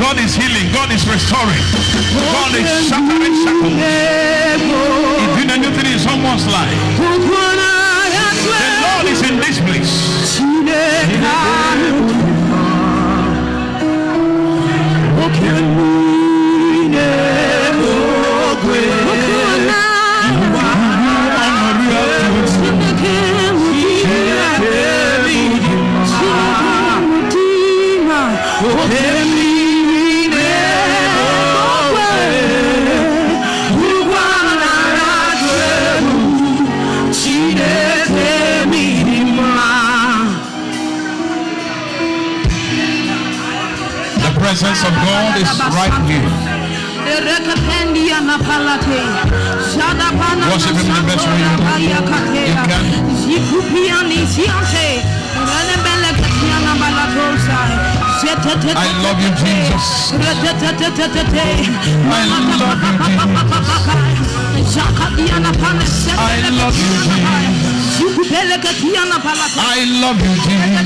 God is healing. God is restoring. God is shattering shackles. He's doing a new thing in someone's life. The Lord is in this place. The presence of God is right here. Worship Him in the best way you can. I love you, Jesus. I love you, Jesus. I love you, Jesus.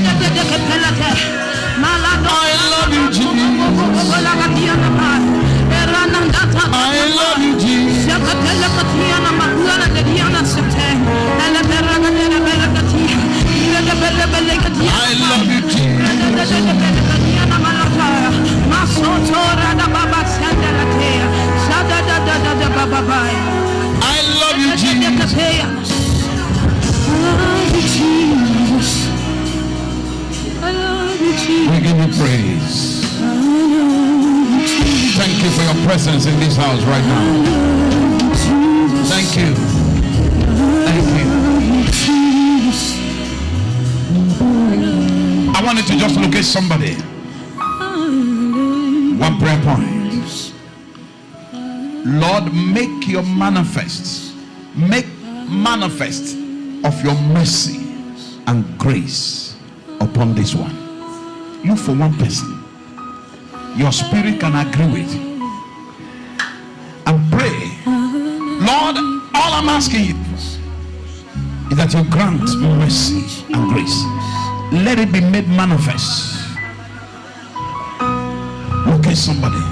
I love you, Jesus. I love you, Jesus. I love you, Jesus. I love you, Jesus. I love you, Jesus. We give you praise. Thank you for your presence in this house right now. Thank you. Thank you. I wanted to just look at somebody. One prayer point. Lord, make your manifest of your mercy and grace upon this one. You for one person, your spirit can agree with, and pray. Lord, all I'm asking you is that you grant mercy and grace. Let it be made manifest. Look at somebody.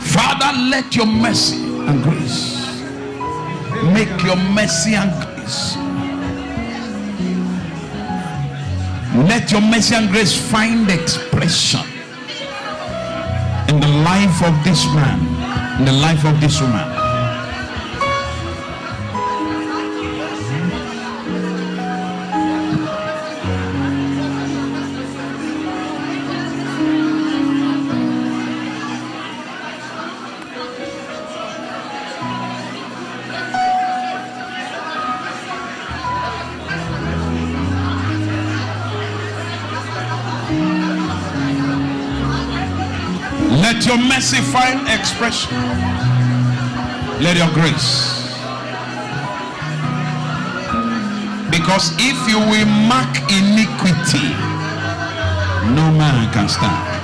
Father, let your mercy and grace, make your mercy and grace, let your mercy and grace find expression in the life of this man, in the life of this woman. Let your mercy find expression. Let your grace. Because if you will mark iniquity, no man can stand.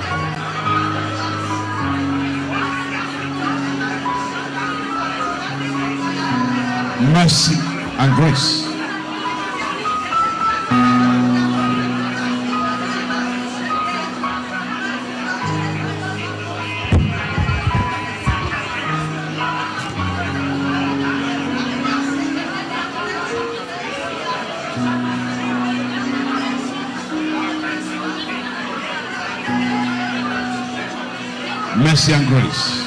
Mercy and grace. Mercy and grace.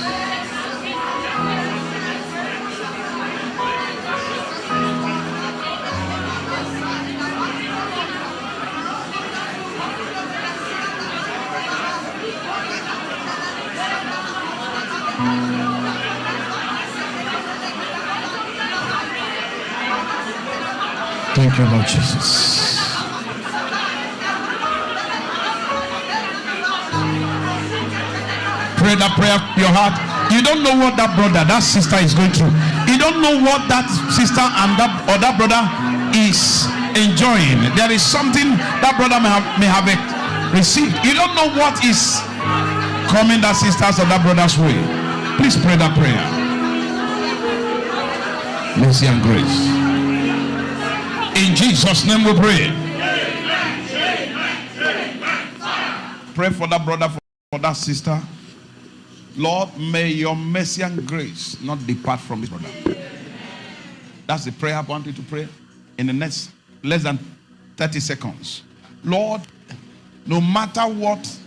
Thank you, Lord Jesus. Pray that prayer in your heart. You don't know what that brother, that sister is going through. You don't know what that sister and that brother is enjoying. There is something that brother may have received. You don't know what is coming that sister's or that brother's way. Please pray that prayer. Mercy and grace. In Jesus' name we pray. Pray for that brother, for that sister. Lord, may your mercy and grace not depart from this brother. That's the prayer I want you to pray in the next less than 30 seconds. Lord, no matter what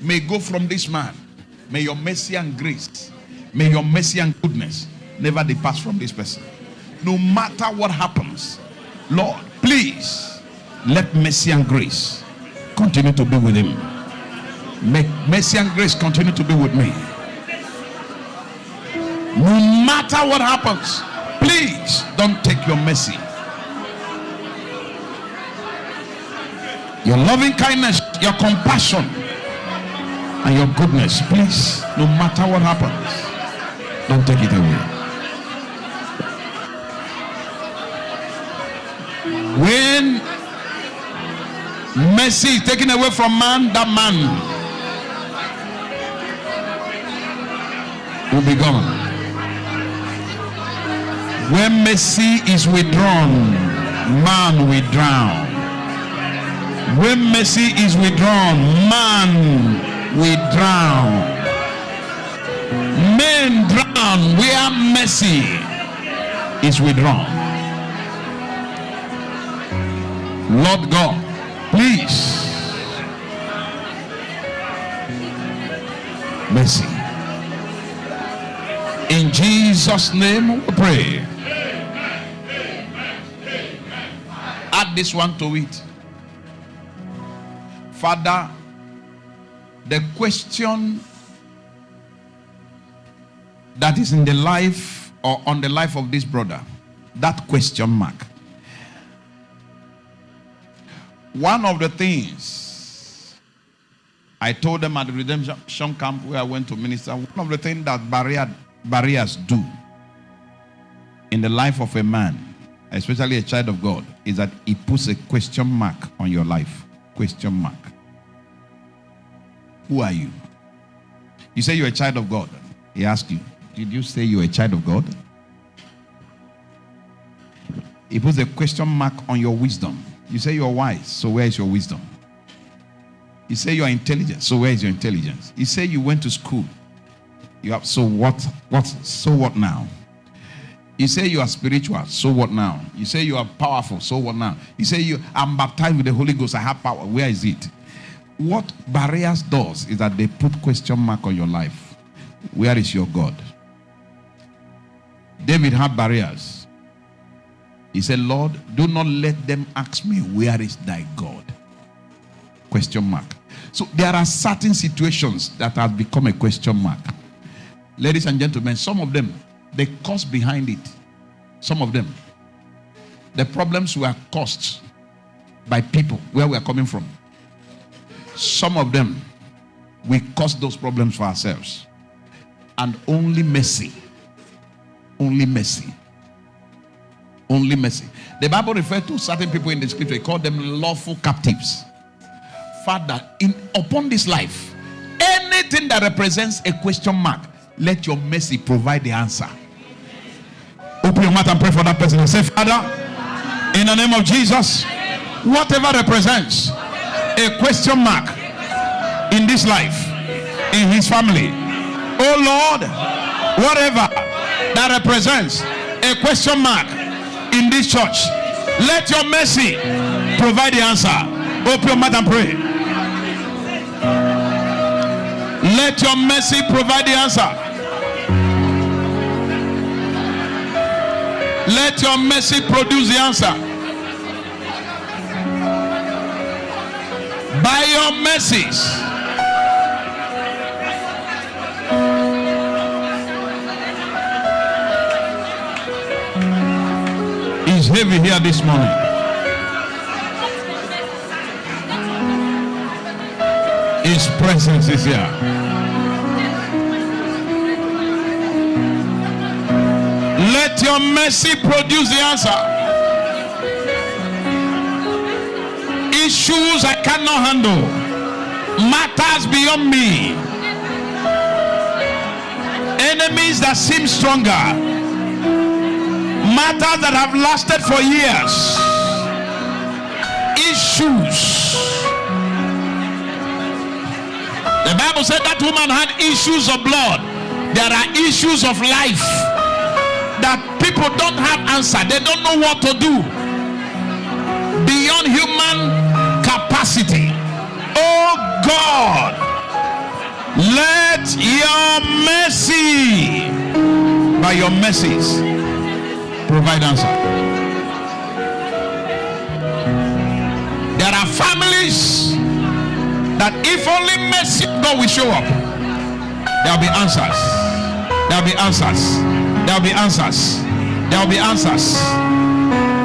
may go from this man, may your mercy and grace, may your mercy and goodness never depart from this person. No matter what happens, Lord, please let mercy and grace continue to be with him. Make mercy and grace continue to be with me. No matter what happens, please don't take your mercy, your loving kindness, your compassion, and your goodness. Please, no matter what happens, don't take it away. When mercy is taken away from man, that man will be gone. When mercy is withdrawn, man will drown. When mercy is withdrawn, man will drown. Men drown where mercy is withdrawn. Lord God, please, mercy. In Jesus' name we pray. Add this one to it. Father, the question that is in the life or on the life of this brother, that question mark. One of the things I told them at the redemption camp where I went to minister, one of the things that barriers do in the life of a man, especially a child of God, is that it puts a question mark on your life. Question mark. Who are you? You say you're a child of God. He asks you, did you say you're a child of God? He puts a question mark on your wisdom. You say you're wise, so where is your wisdom? You say you're intelligent, so where is your intelligence? You say you went to school. You have, so what now? You say you are spiritual, so what now? You say you are powerful, so what now? You say I'm baptized with the Holy Ghost, I have power, where is it? What barriers does is that they put question mark on your life. Where is your God? David had barriers. He said, Lord, do not let them ask me, where is thy God? Question mark. So there are certain situations that have become a question mark. Ladies and gentlemen, some of them, the cause behind it, some of them, the problems were caused by people where we are coming from. Some of them, We cause those problems for ourselves. And only mercy. Only mercy. Only mercy. The Bible refers to certain people in the scripture. It called them lawful captives. Father, upon this life, anything that represents a question mark, let your mercy provide the answer. Open your mouth and pray for that person and say, Father, in the name of Jesus, whatever represents a question mark in this life, in his family, oh Lord, whatever that represents a question mark in this church, let your mercy provide the answer. Open your mouth and pray. Let your mercy provide the answer. Let your mercy produce the answer. By your mercies, it's heavy here this morning. His presence is here. Let your mercy produce the answer. Issues I cannot handle, matters beyond me, enemies that seem stronger, matters that have lasted for years, issues. The Bible said that woman had issues of blood. There are issues of life that people don't have answer. They don't know what to do. Beyond human capacity. Oh God, let your mercy, by your mercies, provide answer. There are families that if only mercy of God will show up, there'll be answers. There'll be answers. There'll be answers. There'll be answers.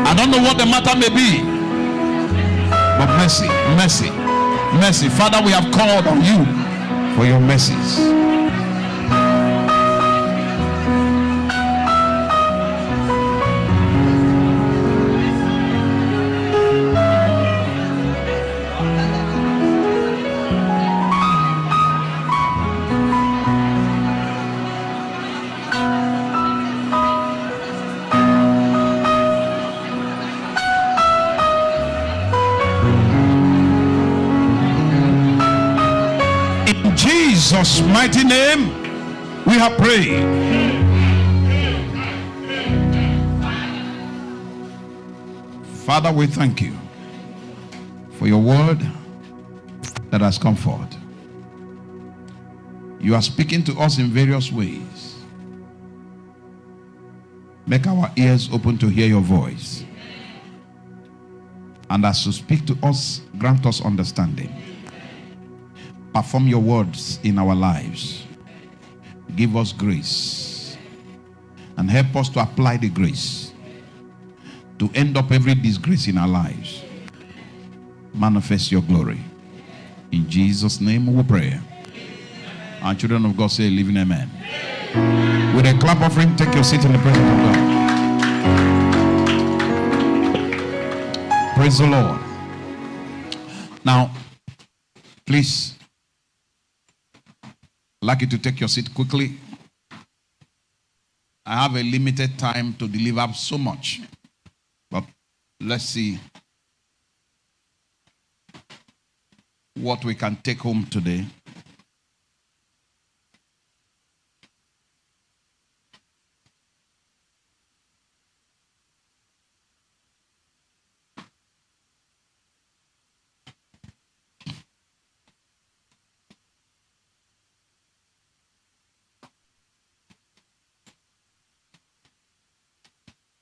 I don't know what the matter may be, but mercy, mercy, mercy. Father, we have called on you for your mercies. Jesus' mighty name we have prayed. Father, we thank you for your word that has come forth. You are speaking to us in various ways. Make our ears open to hear your voice, and as you speak to us, grant us understanding. Perform your words in our lives. Give us grace and help us to apply the grace to end up every disgrace in our lives. Manifest your glory. In Jesus' name we pray. And children of God say, living amen. With a clap offering, take your seat in the presence of God. Praise the Lord. Now, please, I'd like you to take your seat quickly. I have a limited time to deliver so much, but let's see what we can take home today.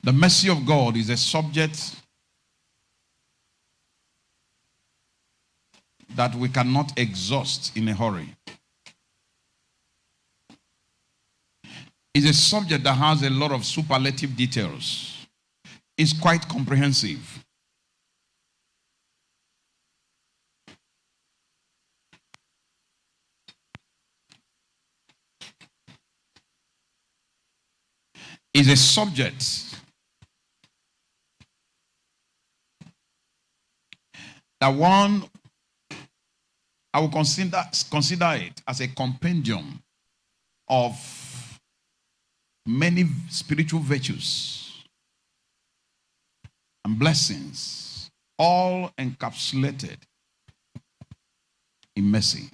The mercy of God is a subject that we cannot exhaust in a hurry. It's a subject that has a lot of superlative details. It's quite comprehensive. is a subject that one, I will consider it as a compendium of many spiritual virtues and blessings, all encapsulated in mercy.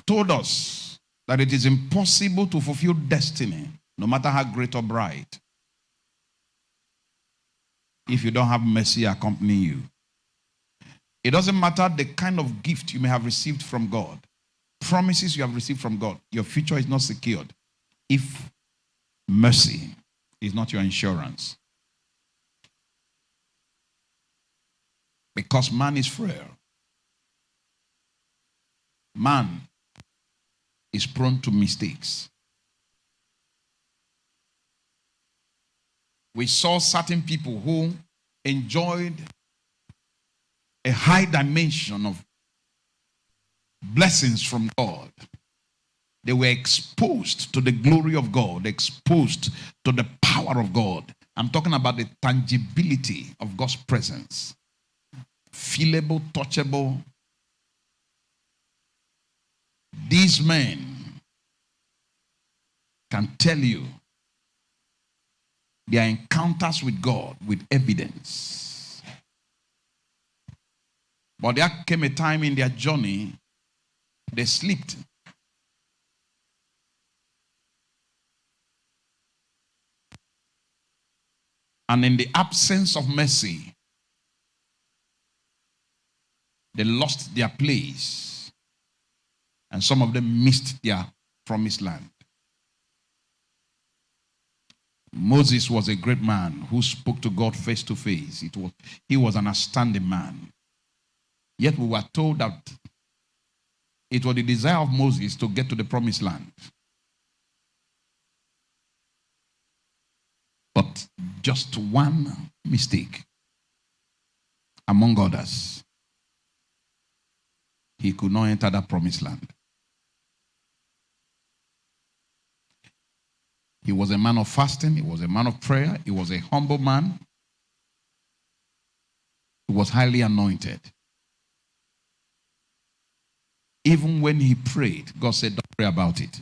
Told us that it is impossible to fulfill destiny, no matter how great or bright, if you don't have mercy accompanying you. It doesn't matter the kind of gift you may have received from God, promises you have received from God, your future is not secured if mercy is not your insurance. Because man is frail. Man is prone to mistakes. We saw certain people who enjoyed a high dimension of blessings from God. They were exposed to the glory of God, exposed to the power of God. I'm talking about the tangibility of God's presence. Feelable, touchable. These men can tell you their encounters with God with evidence. But there came a time in their journey, they slipped. And in the absence of mercy, they lost their place. And some of them missed their promised land. Moses was a great man who spoke to God face to face. He was an outstanding man. Yet we were told that it was the desire of Moses to get to the promised land. But just one mistake among others, he could not enter that promised land. He was a man of fasting. He was a man of prayer. He was a humble man. He was highly anointed. Even when he prayed, God said, don't pray about it.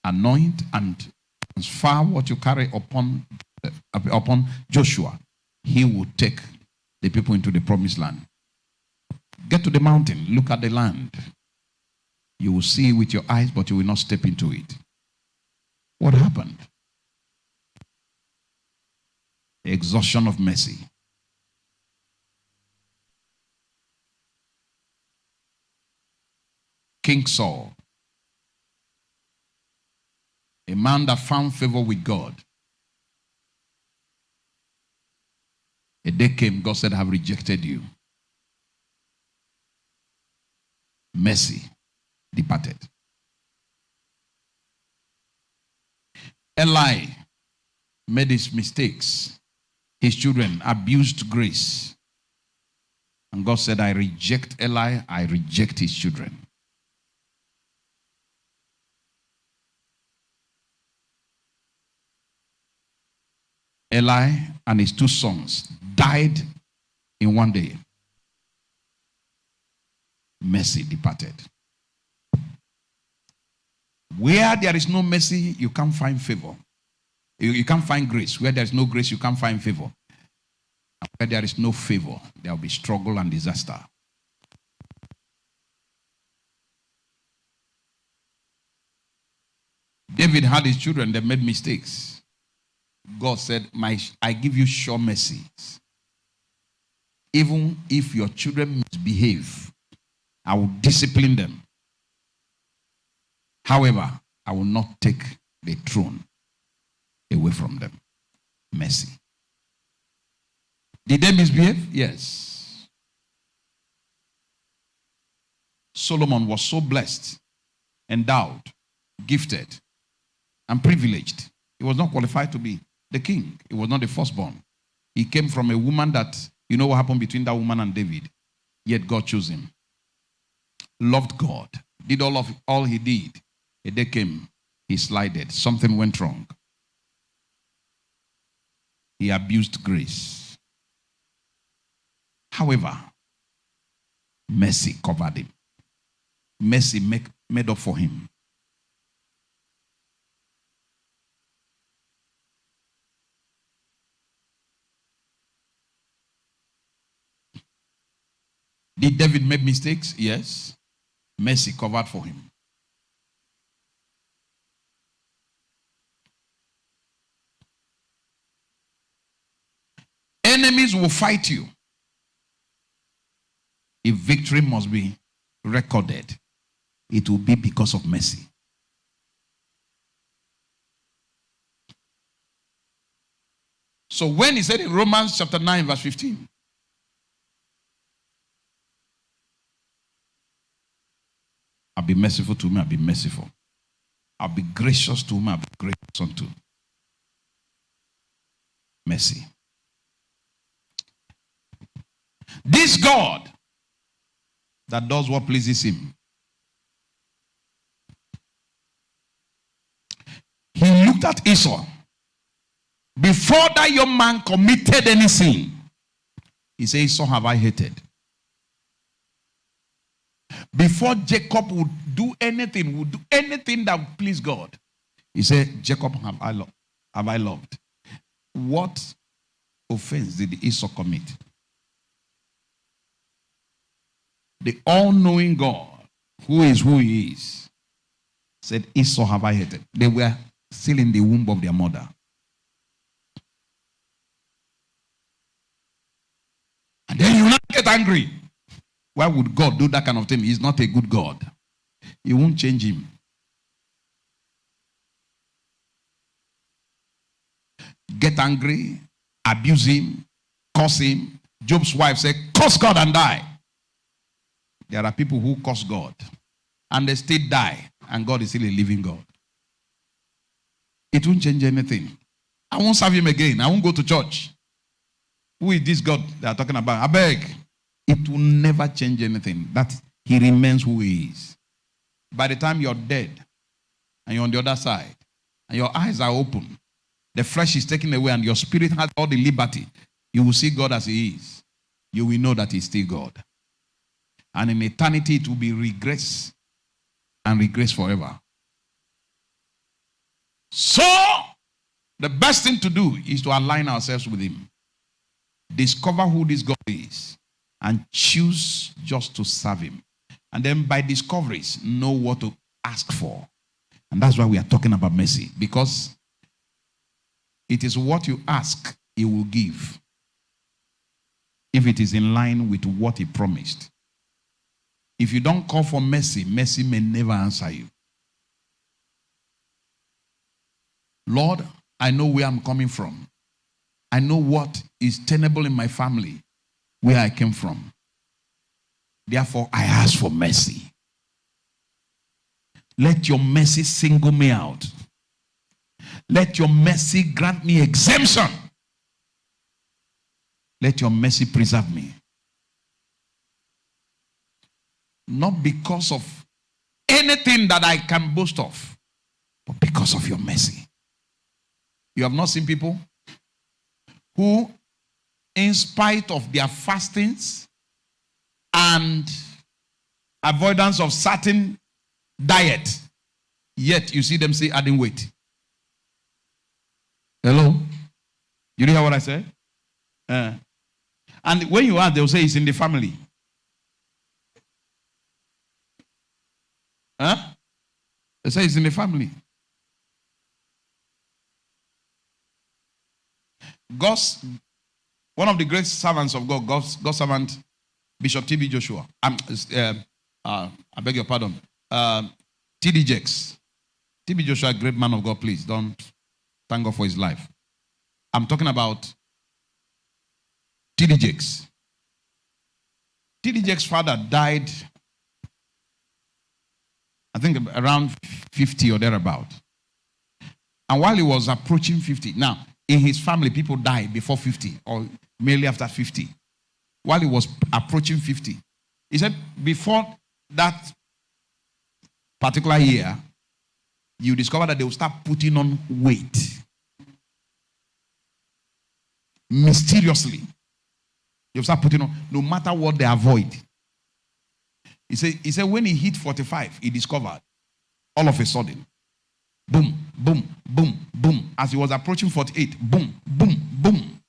Anoint and transfer what you carry upon Joshua. He will take the people into the promised land. Get to the mountain. Look at the land. You will see with your eyes, but you will not step into it. What happened? The exhaustion of mercy. King Saul, a man that found favor with God. A day came, God said, I have rejected you. Mercy departed. Eli made his mistakes. His children abused grace. And God said, I reject Eli, I reject his children. Eli and his two sons died in one day. Mercy departed. Where there is no mercy, you can't find favor. You can't find grace. Where there is no grace, you can't find favor. Where there is no favor, there will be struggle and disaster. David had his children, they made mistakes. God said, I give you sure mercies. Even if your children misbehave, I will discipline them. However, I will not take the throne away from them. Mercy. Did they misbehave? Yes. Solomon was so blessed, endowed, gifted, and privileged. He was not qualified to be the king. He was not the firstborn. He came from a woman that, you know what happened between that woman and David? Yet God chose him. Loved God, did all he did. A day came, he slided. Something went wrong. He abused grace. However, mercy covered him. Mercy made up for him. Did David make mistakes? Yes. Mercy covered for him. Enemies will fight you. If victory must be recorded, it will be because of mercy. So when he said in Romans chapter 9 verse 15, I'll be merciful to whom I'll be merciful. I'll be gracious to whom I'll be gracious unto. Mercy. This God that does what pleases him, he looked at Esau. Before that young man committed any sin, he said, Esau have I hated. Before Jacob would do anything that would please God, he said, Jacob have I loved. What offense did Esau commit? The all-knowing God, who he is, said, Esau have I hated. They were still in the womb of their mother. And then you not get angry. Why would God do that kind of thing? He's not a good God. He won't change him. Get angry, abuse him, curse him. Job's wife said, curse God and die. There are people who curse God and they still die, and God is still a living God. It won't change anything. I won't serve him again. I won't go to church. Who is this God they are talking about? I beg. It will never change anything. That he remains who he is. By the time you're dead and you're on the other side and your eyes are open, the flesh is taken away and your spirit has all the liberty, you will see God as he is. You will know that he's still God. And in eternity, it will be regress and regress forever. So, the best thing to do is to align ourselves with him. Discover who this God is and choose just to serve him. And then by discoveries, know what to ask for. And that's why we are talking about mercy. Because it is what you ask, he will give. If it is in line with what he promised. If you don't call for mercy, mercy may never answer you. Lord, I know where I'm coming from. I know what is tenable in my family, where I came from. Therefore, I ask for mercy. Let your mercy single me out. Let your mercy grant me exemption. Let your mercy preserve me. Not because of anything that I can boast of, but because of your mercy. You have not seen people who, in spite of their fastings and avoidance of certain diet, yet you see them say adding weight. Hello? You hear what I said? And when you ask, they'll say it's in the family. They say it's in the family. One of the great servants of God, God's servant, Bishop T.B. Joshua. I beg your pardon. T.D. Jakes. T.B. Joshua, great man of God, please don't thank God for his life. I'm talking about T.D. Jakes. T.D. Jakes' father died, I think around 50 or thereabout. And while he was approaching 50, now in his family, people die before 50 or merely after 50. While he was approaching 50, he said before that particular year, you discover that they will start putting on weight. Mysteriously. They'll start putting on, no matter what they avoid. He said when he hit 45, he discovered all of a sudden, boom, boom, boom, boom. As he was approaching 48, boom, boom, boom.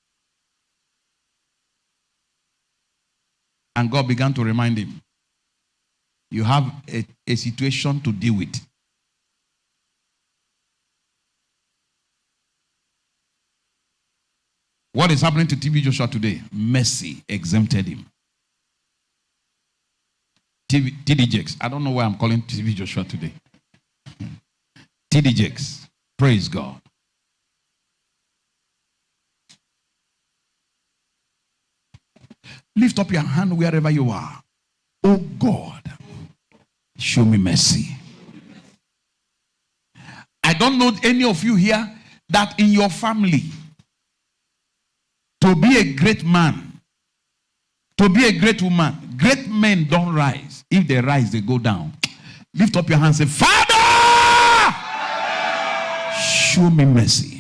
And God began to remind him, you have a situation to deal with. What is happening to TB Joshua today? Mercy exempted him. TD Jakes. I don't know why I'm calling TB Joshua today. TD Jakes. Praise God. Lift up your hand wherever you are. Oh God, show me mercy. I don't know any of you here that in your family, to be a great man, to be a great woman, great men don't rise. If they rise, they go down. Lift up your hands and say, Father, show me mercy.